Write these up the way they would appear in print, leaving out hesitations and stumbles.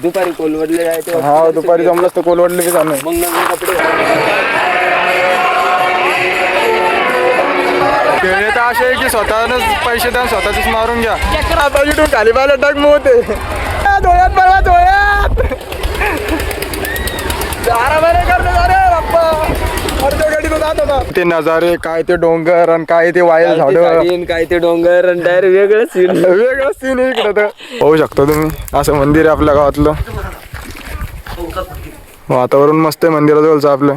दुपारी कोलवडले जायचे. हा दुपारी जमलंच तर कोलवडले बी जाणं. मग नवीन कपडे खेळ तर असे आहे की स्वतःनच पैसे द्या स्वतःच मारून घ्या. आता इथून खाली पाहिलं टाक मग होते डोळ्यात बघा डोळ्यात ते नजारे काय ते डोंगर आणि काय ते वायल झाड काय ते डोंगर आणि डायरेक्ट वेगळं सीन. वेगळं सीन इकडं तर होऊ शकतो तुम्ही. असं मंदिर आहे आपल्या गावातलं. वातावरण मस्त आहे मंदिराजवळचं आपलं.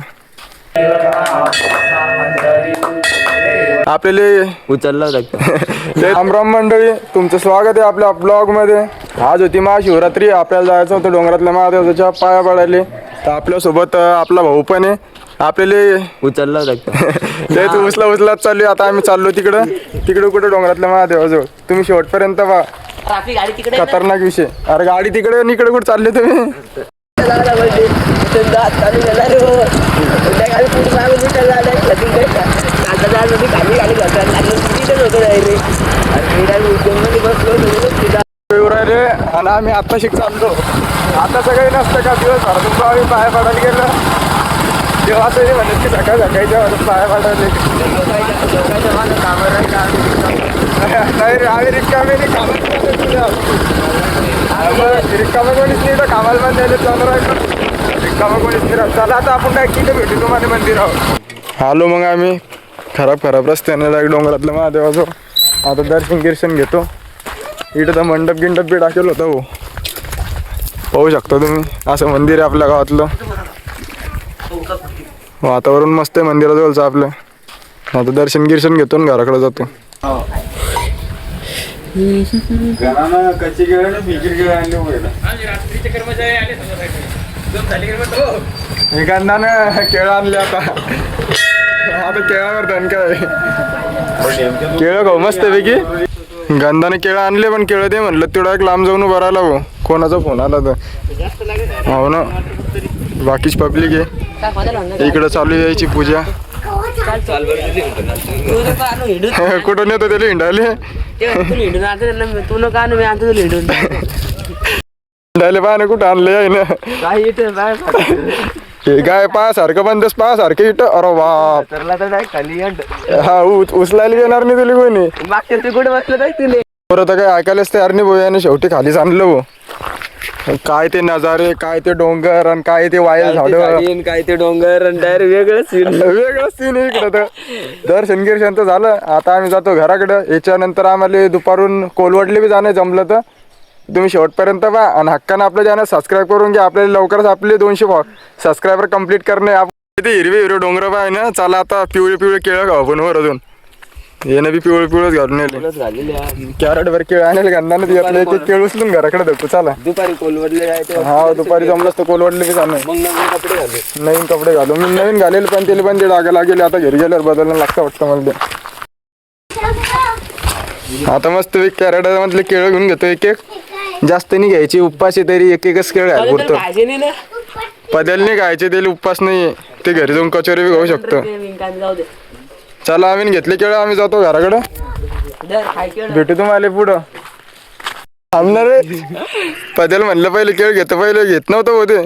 आपल्याला उचलला होता. रामराम मंडळी, तुमचं स्वागत आहे आपल्या ब्लॉग मध्ये. आज होती महाशिवरात्री. आपल्याला जायचं होतं डोंगरातल्या महादेवाच्या पाया पडायले. तर आपल्यासोबत आपला भाऊ पण आहे. आपल्याला उचलला होता. तेच उचलत चालू. आता आम्ही चाललो तिकडं कुठं डोंगरातल्या महादेवाजवळ. तुम्ही शेवटपर्यंत पहा. खतरनाक विषय. अरे गाडी तिकडे आणि इकडे कुठे चालले तुम्ही? रे आणि आम्ही आता चाललो. आता सगळे नसतं का दिवस भरपूर आम्ही पाया पडायला गेलो तेव्हा तरी म्हणत की सकाळ सकाळच्या पाया पडायला नाही रे. आम्ही रिकामे रिकामा कोणीच नाही तर कामाला पण द्यायला चालू राहिलो. रिकामा कोणीच नाही. चला आता आपण काय किती भेटू तुम्हाला मंदिरावर. आलो मग आम्ही खराब रस्त्याने डोंगरातलं महादेवाचं. आता दर्शन घेतो. इथं तर मंडप बी टाकेल होतं हो. पाहू शकता तुम्ही. असं मंदिर आहे आपल्या गावातलं. वातावरण मस्त आहे मंदिराजवळचं आपलं. आता दर्शन घेतो आणि घराकडे जातो. एखाद्यानं केळं आणले. आता केळावर धन काय केळं खाऊ मस्त पैकी. गंधाने केळं आणले पण केळं दे म्हणलं तेवढा एक लांब जाऊन भरायला हो. कोणाचा फोन आला तर हो ना. बाकीच पब्लिक आहे. इकडं चालू यायची पूजा. कुठून येतो त्याला हिंडायले. हिंडायले पाहा कुठं आणले आहे ना. काय पायासारखं पण तेच पायासारखं इथं. अरे बाप हा उचलायला येणार नाही तुला कोणी. कुठे बसलं काय तिने बरं तर काय ऐकायलाच तयार नाही भाऊ. शेवटी खालीच आणलं भाऊ. काय ते नजारे काय ते डोंगर आणि काय ते वायल झाड काय ते डोंगर आणि डायरेक्ट वेगळं सीन इकडं तर. दर्शन तर झालं. आता आम्ही जातो घराकडं. याच्यानंतर आम्हाला दुपारून कोलवडले बी जाणं जमलं तर तुम्ही शेवटपर्यंत पहा. आणि हक्कानं आपल्या चॅनल सबस्क्राईब करून घ्या. आपल्याला लवकरच आपले 200 सबस्क्रायबर कंप्लीट करणे. ते हिरवे डोंगर पाय ना. चला आता पिवळे केळं खाऊ आपण वर अजून. हे ना बी पिवळंच घालून येईल. कॅरेट भर केळ आणेल गंधाने घेतले. ते केळ उचलून घराकडे धकू. चला दुपारी कोलवडले जायचे. हा दुपारी जमलंच तर कोलवडले बी जाणं. मग नवीन कपडे घालू. मी नवीन घालेल पण त्याला पण ते डागा लागेल. आता घरी गेल्यावर बदलणं लागतं वाटतं मला ते. आता मस्त कॅरेट मधले केळं घेऊन घेतो. एक जास्त नाही घ्यायची. उपाशी तरी एकच केळ घ्यायला पुरतो. पदेल नाही खायचे त्याला. उपास नाही. ते घरी जाऊन कचोरी बी खाऊ शकतो. चला आम्ही घेतले केळं. आम्ही जातो घराकडं. भेटू तुम्हाला पुढं. थांबणार रे. पदेल म्हणलं पहिले केळ घेतो. पहिले घेत नव्हतं होते.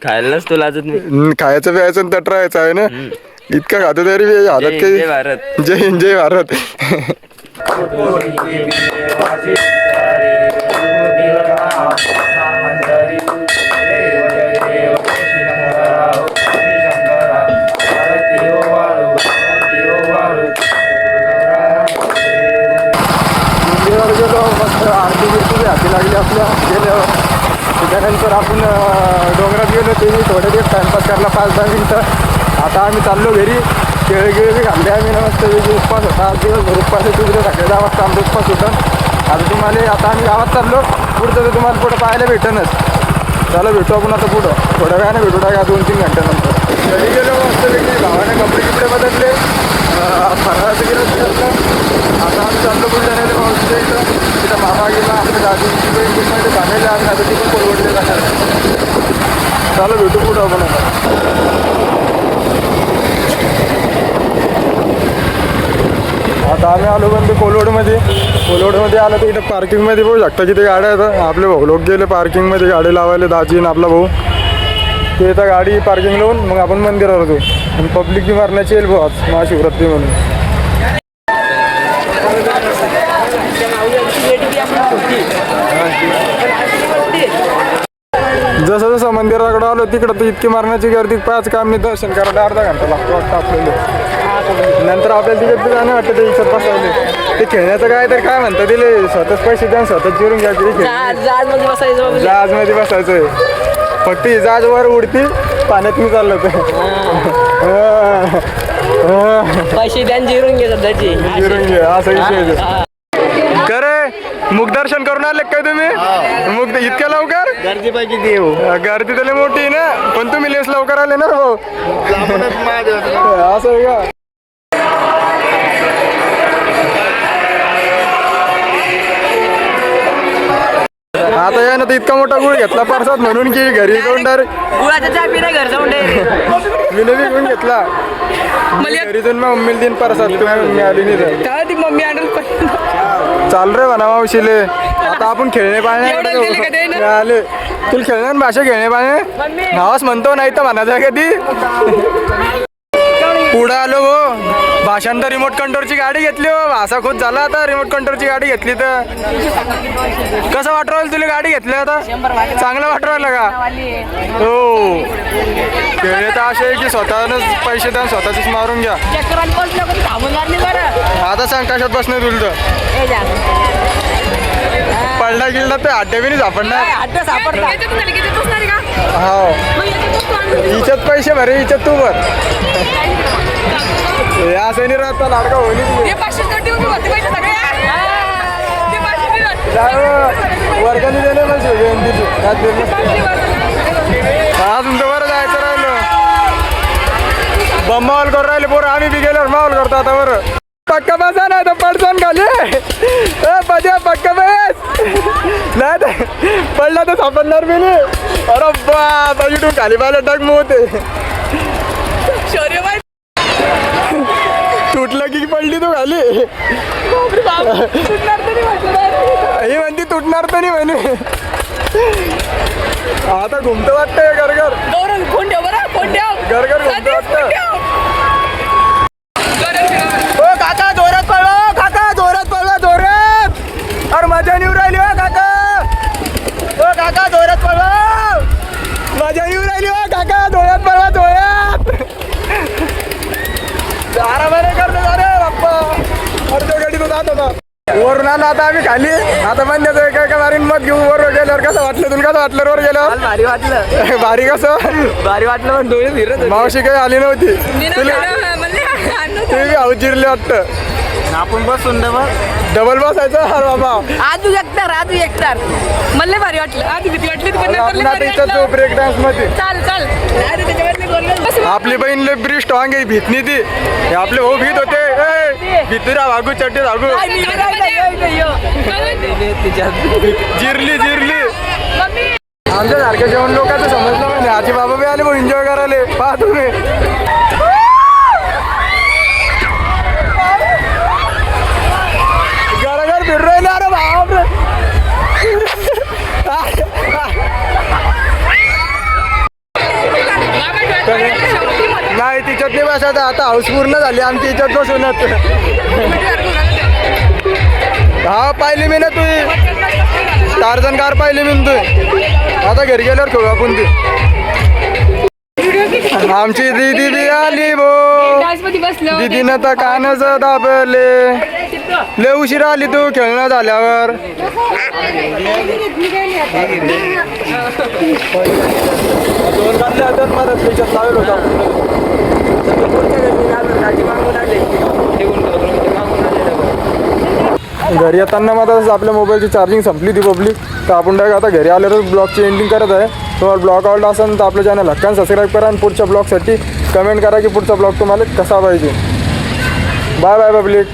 खायलाच तो लाजत नाही. खायचं प्यायचं तट राहायचं आहे ना. इतकं खातो तरी हालत काही. जय भारत. मस्त आरती हाती लागली आपल्या गेल्यावर. त्याच्यानंतर आपण डोंगरात गेलो. ते थोडे दिवस टाइमपास करायला 5-10 मिनिटं. आता आम्ही चाललो घरी. केळे बी खाल्ले आम्ही ना मस्त. उपवास होता आज दिवसभर. उपवास तिकडे सकाळी 10 वाजता आमचा उपवास होता. आता तुम्हाला आता आम्ही गावात चाललो. पुढचं तर तुम्हाला पुढं पाहायला भेटणच. चला भेटू आपण आता पुढं. थोड्या वेळाने भेटू टाका 2-3 घंट्यानंतर. घरी गेलो मस्त वेगळी. भावाने कपडे बदलले. फराळाचं गेलं. आता आम्ही चाललो बुलढाण्याला मावशीच्या इथं. तिथं मामा गेला. आपल्या दादूची बहीण सांगायला आम्ही आता तिथून कोलवडले जाणार. चला भेटू पुढं आपण आता आता आम्ही आलो पण ते कोलवडमध्ये आलं तर इथं पार्किंगमध्ये बघू शकता किती गाड्या आहेत. आपले भाऊ लोक गेले पार्किंगमध्ये गाडी लावायला, दाजी आणि आपला भाऊ ते इथं गाडी पार्किंग लावून मग आपण मंदिरावर जाऊ. आणि पब्लिक बी मारण्याची येईल भाऊ आज महाशिवरात्री म्हणून. जसं जसं मंदिराकडे आलो तिकडं तर इतकी मारण्याची गर्दी पाच काम नाही, दर्शन करायला अर्धा घंटा लागतो वाटतं आपल्याला. नंतर आपल्याला तिकडे जाणं वाटतं ते इच्छा बसायला. ते खेळण्याचं काय तर काय म्हणतात दिले स्वतःच पैसे द्या स्वतःच जिरून घ्यायचे. जहाजमध्ये बसायचंय फक्त ही जहाज वर उडती पाण्यात मी चाललं होतं. पैसे द्या जिरून घे सध्याची जिरून घे असा विषय. खरे मुखदर्शन करून आले काय तुम्ही? मुख इतक्या लवकर गर्दी पाहिजे देऊ. गर्दी तर लय मोठी आहे ना, पण तुम्ही लेस लवकर आले ना भाऊ. असं आहे का? आता या ना तर इतका मोठा गुळ घेतला प्रसाद म्हणून की घरी जाऊन डायरेक्ट गुळाचा चहा पिणे घर जाऊन मी नवी घेऊन घेतला. घरी जाऊन मग मम्मीला दिन प्रसाद तुम्ही आली नाही तर काय ती मम्मी आणून चाल रे म्हणा मावशीले. आता आपण खेळणे पाळणे आले तुला खेळणे भाषा खेळणे पाळणे नावच म्हणतो नाही तर म्हणायचं कधी. पुढं आलो हो भाषांतर रिमोट कंट्रोलची गाडी घेतली हो. भाषा खूप झाला आता रिमोट कंट्रोलची गाडी घेतली तर. कसं वाटू राहिलं तुला गाडी घेतली आता? चांगलं वाटू राहिलं का? हो खेळ तर असे आहे की स्वतःनंच पैसे द्या स्वतःच मारून घ्या. आता सांग कशात बसणार तुला तर पडला गिळला तर अड्डे बी नाही सापडणार. हो हिच्यात पैसे भरे हिच्यात तू भर. असं नाही राहता लाडका होईल. वर्गाने दिले हा तुमचं बरं जायचं राहिलं. बम्मावल करून राहिले पोरं आम्ही बी गेल्यावर माहोल करतो आता बरं. पक्का बसा ना तर पडसान खाली बजा पक्का बस नाही तर पडला तर सापडणार मी नाही. अरे बाबा इथून खाली बाला डगम होते. तुटलं की पडली तू खाली. ही म्हणती तुटणार तर नाही म्हणे. आता घुमतं वाटतंय घरघर घरघर घुमतं वाटतं. ओ काका जोरात पळवा काका जोरात पळवा जोरात. अरे मजा निऊ राहिली हो काका. ओ काका जोरात पळवा मजा निऊ राहिली हो काका. जोरात पळवा जोरात. आरामाने करतो अरे बाप्पा. अर्ध्या गाडी तो जात होता वरून आलो आता आम्ही खाली. आता म्हणण्याचं एका मारीन मग घेऊ वर गेल्यावर कसं वाटलं तुला? कसं वाटलं वर गेल्यावर? भारी वाटलं. भारी कसं भारी वाटलं पण डोळे फिरत मावशी काही आली नव्हती. तुम्ही हाऊस जिरले वाटतं. आपण बसून डबल बसायचं. अरे बाबा आजू एकटार मला भारी वाटलं. आधी भीती वाटली ब्रेक डान्स मध्ये चाल आपली बहीण लय ब्री स्ट्रॉंग आहे भीत नाही ती. हे आपले भाऊ भीत होते भीतुरा वागू चट्टी वागू जिरली आमच्या सारख्या जेवण लोकांचं समजलं म्हणजे आजी बाबा बी आले भाऊ एन्जॉय करायला. पहा तुम्ही घराघर फिरू राहिले. अरे बाप नाही तिच्यात नाही बसायचं. आता हाऊस पूर्ण झाली आमची इच्छात बसून. हा पाहिली मी ना तू टार्झन कार पाहिली मी तू. आता घरी गेल्यावर खेळू आपण ती. आमची दीदी बी आली भो दीदीनं तर कानच दाबले. लय उशीर आली तू खेळणं झाल्यावर. घरी येताना मग आता आपल्या मोबाईलची चार्जिंग संपली ती पब्लिक. तर आपण डायरेक्ट आता घरी आल्यावर ब्लॉगची एंडिंग करत आहे. तुम्हाला ब्लॉग आवडला असेल तर आपल्या चॅनल हक्कान सबस्क्राईब करा आणि पुढच्या ब्लॉगसाठी कमेंट करा की पुढचा ब्लॉग तुम्हाला कसा पाहिजे. Bye bye public.